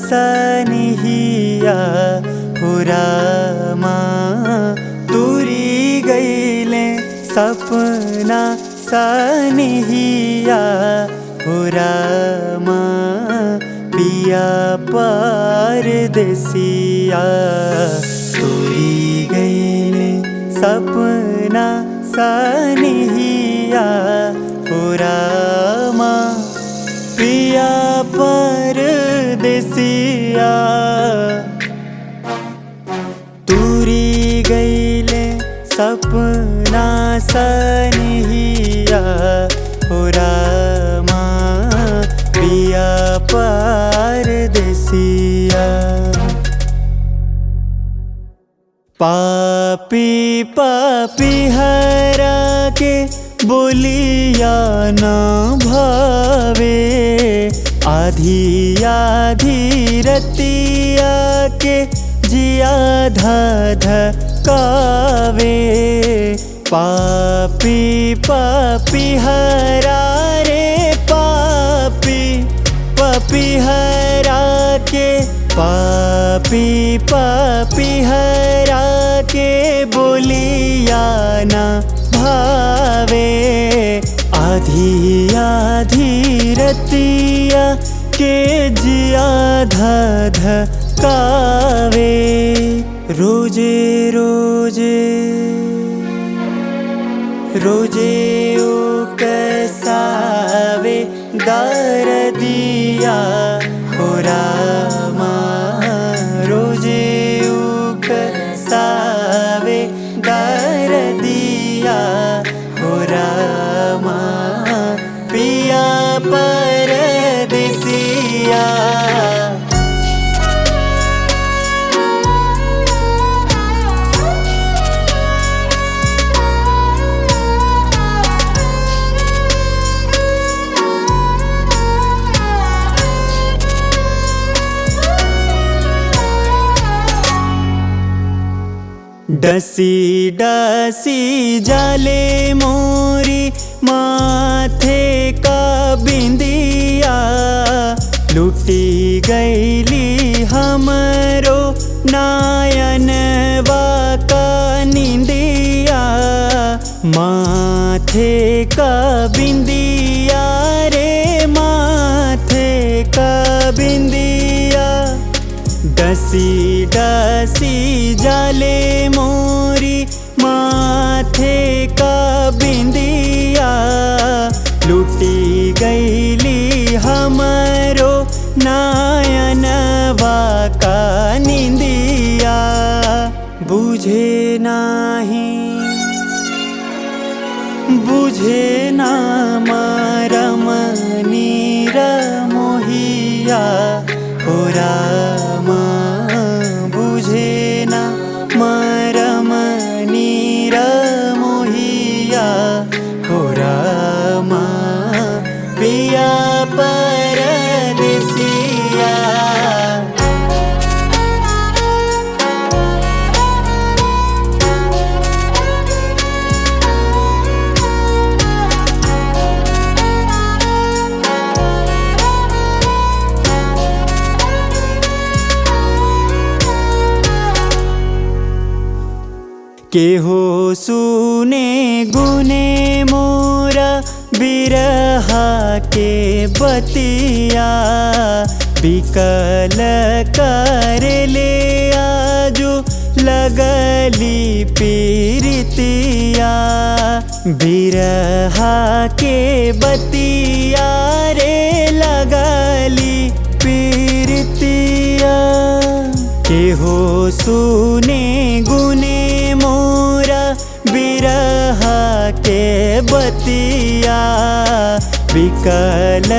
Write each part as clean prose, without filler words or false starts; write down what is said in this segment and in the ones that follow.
सनिहिया हो रामा तुरी गईले सपना सनिहिया हो रामा पिया परदेसिया तुरी गईले सपना सनिहिया हो रामा पिया परदेसिया तुरी गईले सपना सनिहिया हो रामा पिया परदेसिया। पापी पापी हरा के बोलिया न भावे आधी आधी रतिया के जिया धध कावे। पापी पापी हरा रे पापी पापी हरा के पापी पापी हरा के बोलिया ना भावे आधी आधी रतिया के जिया धध कावे। रोजे रोजे रोजे ओ कैसावे दर्दिया हो रामा रोजे ओ कैसावे दर्दिया हो रामा पिया परदेसिया। डसी डसी जाले मोरी माथे का बिंदिया लुटी गईली हमरो नायनवा का निंदिया। माथे का बिंदिया रे माथे का बिंदिया डसी डसी जाले मोरी माथे का बिंदिया लुटी गईली हमरो नायनवा का निंदिया। बुझे ना मरम नीर मोहिया हो रामा बुझे ना मरम नीर मोहिया हो रामा पिया परदेसिया। केहो सुने गुने मोरा बिरहा के बतिया बिकल कर ले आजो लगली पीरितिया। बिरहा के बतिया रे लगली पीरितिया। केहो सुने गुने मोरा बिरहा के बतिया बिकल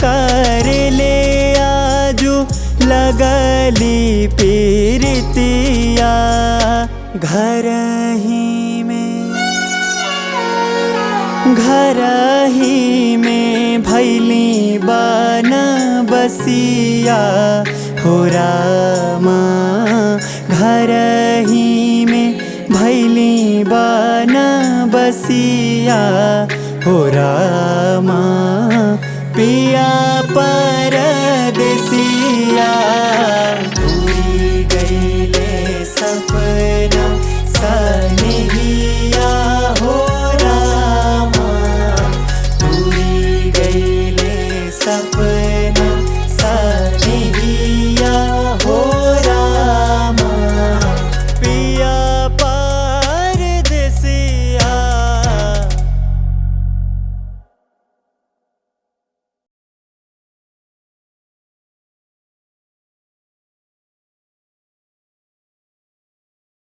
कर ले आजू लगली पीरितिया। घर ही में भैली बन बसिया हो रामा घर ही में भैली बन बसिया हो रामा पिया परदेसिया।